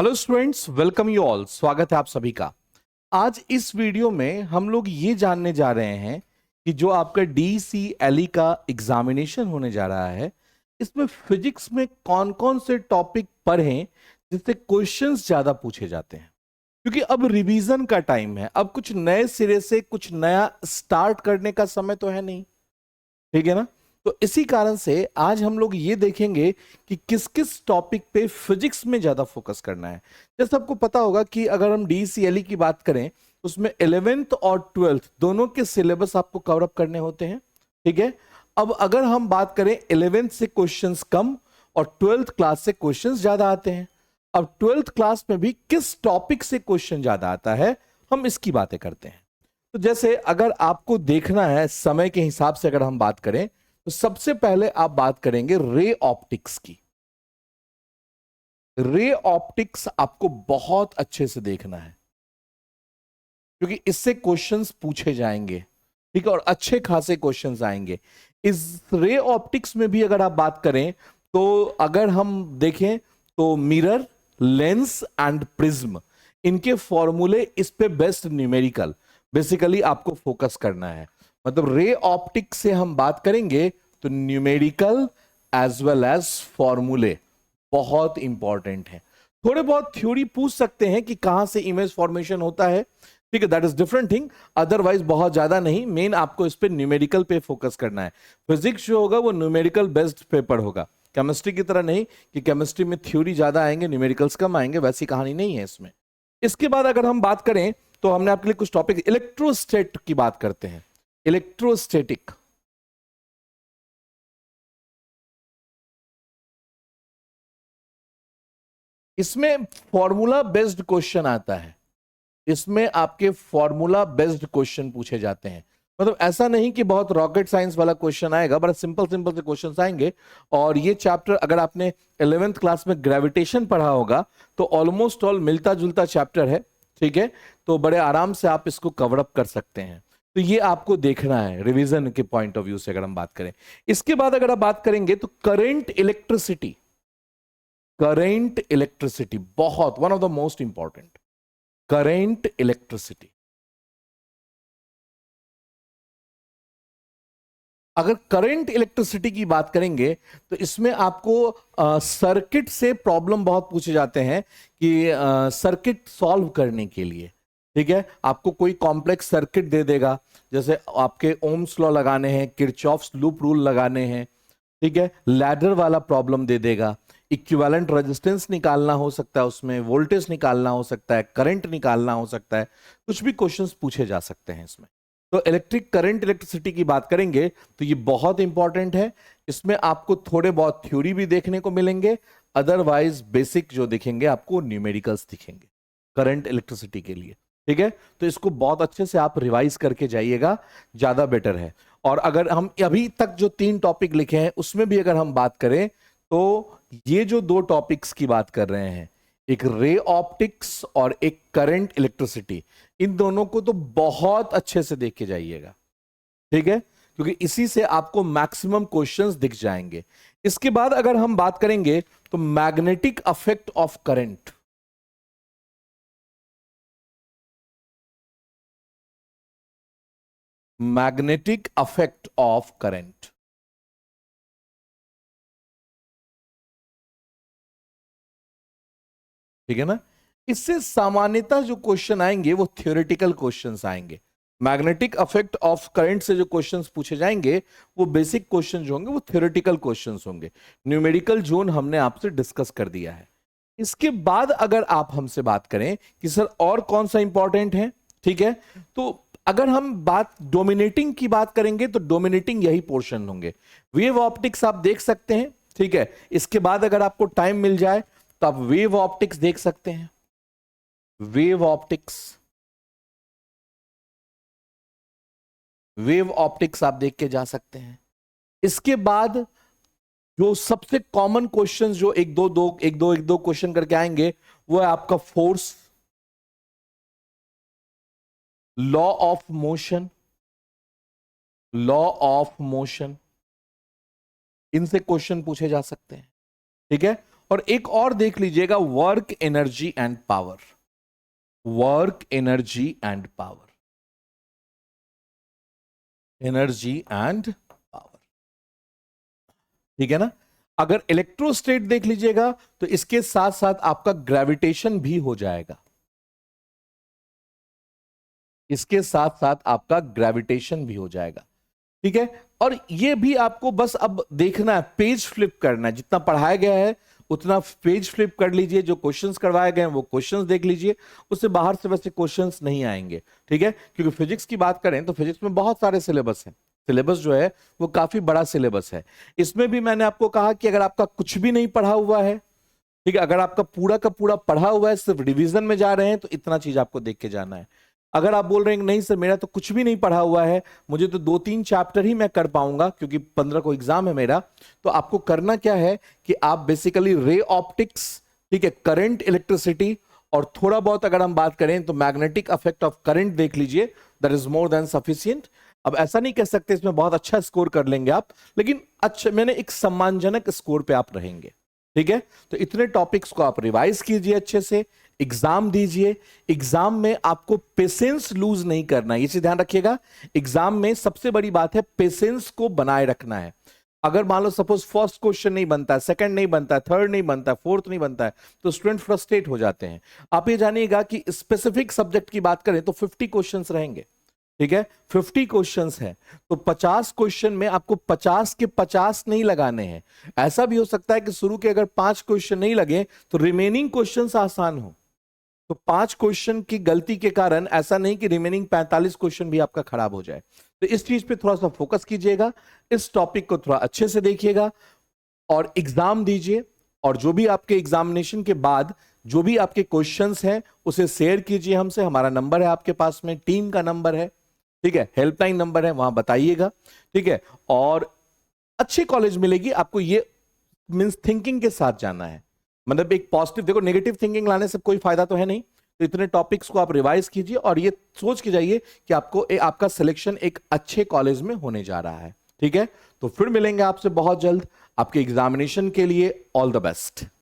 Hello students, welcome you all. स्वागत है आप सभी का। आज इस वीडियो में हम लोग ये जानने जा रहे हैं कि जो आपका DCLE का एग्जामिनेशन होने जा रहा है, इसमें फिजिक्स में कौन कौन से टॉपिक पढ़ें जिससे क्वेश्चंस ज्यादा पूछे जाते हैं। क्योंकि अब रिवीजन का टाइम है, अब कुछ नए सिरे से कुछ नया स्टार्ट करने का समय तो है नहीं, ठीक है ना। तो इसी कारण से आज हम लोग ये देखेंगे कि किस किस टॉपिक पे फिजिक्स में ज्यादा फोकस करना है। जैसे आपको पता होगा कि अगर हम DCLE की बात करें, उसमें 11th और 12th दोनों के सिलेबस आपको कवर अप करने होते हैं, ठीक है। अब अगर हम बात करें 11th से क्वेश्चंस कम और 12th क्लास से क्वेश्चंस ज्यादा आते हैं। अब 12th क्लास में भी किस टॉपिक से क्वेश्चन ज्यादा आता है, हम इसकी बातें करते हैं। तो जैसे अगर आपको देखना है समय के हिसाब से, अगर हम बात करें तो सबसे पहले आप बात करेंगे रे ऑप्टिक्स की। रे ऑप्टिक्स आपको बहुत अच्छे से देखना है क्योंकि इससे क्वेश्चंस पूछे जाएंगे, ठीक है, और अच्छे खासे क्वेश्चंस आएंगे। इस रे ऑप्टिक्स में भी अगर आप बात करें तो अगर हम देखें तो मिरर, लेंस एंड प्रिज्म, इनके फॉर्मूले, इस पे बेस्ट न्यूमेरिकल बेसिकली आपको फोकस करना है। मतलब रे ऑप्टिक्स से हम बात करेंगे तो न्यूमेरिकल एज वेल एज फॉर्मूले बहुत इंपॉर्टेंट है। थोड़े बहुत थ्योरी पूछ सकते हैं कि कहां से इमेज फॉर्मेशन होता है, ठीक है, that is different thing. Otherwise बहुत ज्यादा नहीं, मेन आपको इस पे न्यूमेरिकल पे फोकस करना है। फिजिक्स जो होगा वो न्यूमेरिकल बेस्ड पेपर होगा, केमिस्ट्री की तरह नहीं कि केमिस्ट्री में थ्योरी ज्यादा आएंगे न्यूमेरिकल्स कम आएंगे, वैसी कहानी नहीं है इसमें। इसके बाद अगर हम बात करें तो हमने आपके लिए कुछ टॉपिक, इलेक्ट्रोस्टेट की बात करते हैं। इलेक्ट्रोस्टेटिक, इसमें फॉर्मूला बेस्ड क्वेश्चन आता है। इसमें आपके फॉर्मूला बेस्ड क्वेश्चन पूछे जाते हैं। मतलब ऐसा नहीं कि बहुत रॉकेट साइंस वाला क्वेश्चन आएगा, बड़ा सिंपल सिंपल से क्वेश्चंस आएंगे। और ये चैप्टर अगर आपने 11th क्लास में ग्रेविटेशन पढ़ा होगा तो ऑलमोस्ट ऑल मिलता जुलता चैप्टर है, ठीक है। तो बड़े आराम से आप इसको कवर अप कर सकते हैं। तो ये आपको देखना है रिवीजन के पॉइंट ऑफ व्यू से अगर हम बात करें। इसके बाद अगर आप बात करेंगे तो करेंट इलेक्ट्रिसिटी, करेंट इलेक्ट्रिसिटी बहुत one of the most important. Current electricity, अगर करंट इलेक्ट्रिसिटी की बात करेंगे तो इसमें आपको सर्किट से प्रॉब्लम बहुत पूछे जाते हैं कि सर्किट सॉल्व करने के लिए, ठीक है, आपको कोई कॉम्प्लेक्स सर्किट दे देगा, जैसे आपके ओम्स लॉ लगाने हैं, किरचॉफ्स लूप रूल लगाने हैं, ठीक है, लैडर वाला प्रॉब्लम दे देगा, इक्विवेलेंट रेजिस्टेंस निकालना हो सकता है, उसमें वोल्टेज निकालना हो सकता है, करंट निकालना हो सकता है, कुछ भी क्वेश्चंस पूछे जा सकते हैं इसमें। तो इलेक्ट्रिक करंट इलेक्ट्रिसिटी की बात करेंगे तो ये बहुत इंपॉर्टेंट है। इसमें आपको थोड़े बहुत थ्योरी भी देखने को मिलेंगे, अदरवाइज बेसिक जो दिखेंगे आपको न्यूमेरिकल्स दिखेंगे करंट इलेक्ट्रिसिटी के लिए, ठीक है। तो इसको बहुत अच्छे से आप रिवाइज करके जाइएगा, ज्यादा बेटर है। और अगर हम अभी तक जो 3 टॉपिक लिखे हैं उसमें भी अगर हम बात करें तो ये जो 2 टॉपिक्स की बात कर रहे हैं, एक रे ऑप्टिक्स और एक करंट इलेक्ट्रिसिटी, इन दोनों को तो बहुत अच्छे से देख के जाइएगा, ठीक है, क्योंकि इसी से आपको मैक्सिमम क्वेश्चंस दिख जाएंगे। इसके बाद अगर हम बात करेंगे तो magnetic affect of current, magnetic affect of current, ठीक है ना। इससे सामान्यतः जो क्वेश्चन आएंगे वो थ्योरेटिकल क्वेश्चंस आएंगे। मैग्नेटिक अफेक्ट ऑफ करंट से जो क्वेश्चंस पूछे जाएंगे वो बेसिक क्वेश्चन जो होंगे वो थ्योरेटिकल क्वेश्चंस होंगे। न्यूमेरिकल जोन हमने आपसे डिस्कस कर दिया है। इसके बाद अगर आप हमसे बात करें कि सर और कौन सा इंपॉर्टेंट है, ठीक है, तो अगर हम बात डोमिनेटिंग की बात करेंगे तो डोमिनेटिंग यही पोर्शन होंगे। वेव ऑप्टिक्स आप देख सकते हैं, ठीक है। इसके बाद अगर आपको टाइम मिल जाए तो आप वेव ऑप्टिक्स देख सकते हैं। वेव ऑप्टिक्स, वेव ऑप्टिक्स आप देख के जा सकते हैं। इसके बाद जो सबसे कॉमन क्वेश्चंस जो एक दो क्वेश्चन करके आएंगे वो है आपका force, law of motion, law of motion, इनसे क्वेश्चन पूछे जा सकते हैं, ठीक है। और एक और देख लीजिएगा, work energy and power, work energy and power, energy and power, ठीक है ना। अगर इलेक्ट्रोस्टेट देख लीजिएगा तो इसके साथ साथ आपका ग्रेविटेशन भी हो जाएगा, इसके साथ साथ आपका ग्रेविटेशन भी हो जाएगा, ठीक है। और ये भी आपको बस अब देखना है, पेज फ्लिप करना है, जितना पढ़ाया गया है उतना पेज फ्लिप कर लीजिए, जो क्वेश्चंस करवाए गए हैं वो क्वेश्चंस देख लीजिए, उससे बाहर से वैसे क्वेश्चंस नहीं आएंगे, ठीक है। क्योंकि फिजिक्स की बात करें तो फिजिक्स में बहुत सारे सिलेबस हैं, सिलेबस जो है वो काफी बड़ा सिलेबस है। इसमें भी मैंने आपको कहा कि अगर आपका कुछ भी नहीं पढ़ा हुआ है, ठीक है, अगर आपका पूरा का पूरा पढ़ा हुआ है, सिर्फ रिवीजन में जा रहे हैं, तो इतना चीज आपको देख के जाना है। अगर आप बोल रहे हैं नहीं सर मेरा तो कुछ भी नहीं पढ़ा हुआ है, मुझे तो 2-3 चैप्टर ही मैं कर पाऊंगा क्योंकि 15 को एग्जाम है मेरा, तो आपको करना क्या है कि आप बेसिकली रे ऑप्टिक्स, ठीक है, करंट इलेक्ट्रिसिटी, और थोड़ा बहुत अगर हम बात करें तो मैग्नेटिक इफेक्ट ऑफ करंट देख लीजिए, that is more than sufficient. अब ऐसा नहीं कह सकते इसमें बहुत अच्छा स्कोर कर लेंगे आप, लेकिन अच्छा मैंने एक सम्मानजनक स्कोर पे आप रहेंगे, ठीक है। तो इतने टॉपिक्स को आप रिवाइज कीजिए अच्छे से, एग्जाम दीजिए। एग्जाम में आपको पेशेंस लूज नहीं करना है, इसे ध्यान रखिएगा। एग्जाम में सबसे बड़ी बात है पेशेंस को बनाए रखना है। अगर मान लो सपोज फर्स्ट क्वेश्चन नहीं बनता है, सेकंड नहीं बनता है, थर्ड नहीं बनता है, फोर्थ नहीं बनता है, तो स्टूडेंट फ्रस्ट्रेट हो जाते हैं। आप ये जानिएगा कि स्पेसिफिक सब्जेक्ट की बात करें तो 50 क्वेश्चंस रहेंगे, ठीक है, 50 क्वेश्चंस हैं, तो 50 क्वेश्चन में आपको 50 के 50 नहीं लगाने हैं। ऐसा भी हो सकता है कि शुरू के अगर 5 क्वेश्चन नहीं लगे तो रिमेनिंग क्वेश्चंस आसान हो, तो 5 क्वेश्चन की गलती के कारण ऐसा नहीं कि रिमेनिंग 45 क्वेश्चन भी आपका खराब हो जाए। तो इस चीज पे थोड़ा सा फोकस कीजिएगा, इस टॉपिक को थोड़ा अच्छे से देखिएगा और एग्जाम दीजिए। और जो भी आपके एग्जामिनेशन के बाद जो भी आपके क्वेश्चंस हैं उसे शेयर कीजिए हमसे, हमारा नंबर है आपके पास में, टीम का नंबर है, ठीक है, हेल्पलाइन नंबर है, वहां बताइएगा, ठीक है। और अच्छी कॉलेज मिलेगी आपको, ये मींस थिंकिंग के साथ जाना है, मतलब एक पॉजिटिव, देखो नेगेटिव थिंकिंग लाने से कोई फायदा तो है नहीं। तो इतने टॉपिक्स को आप रिवाइज कीजिए और ये सोच के जाइए कि आपको आपका सिलेक्शन एक अच्छे कॉलेज में होने जा रहा है, ठीक है। तो फिर मिलेंगे आपसे बहुत जल्द, आपके एग्जामिनेशन के लिए ऑल द बेस्ट।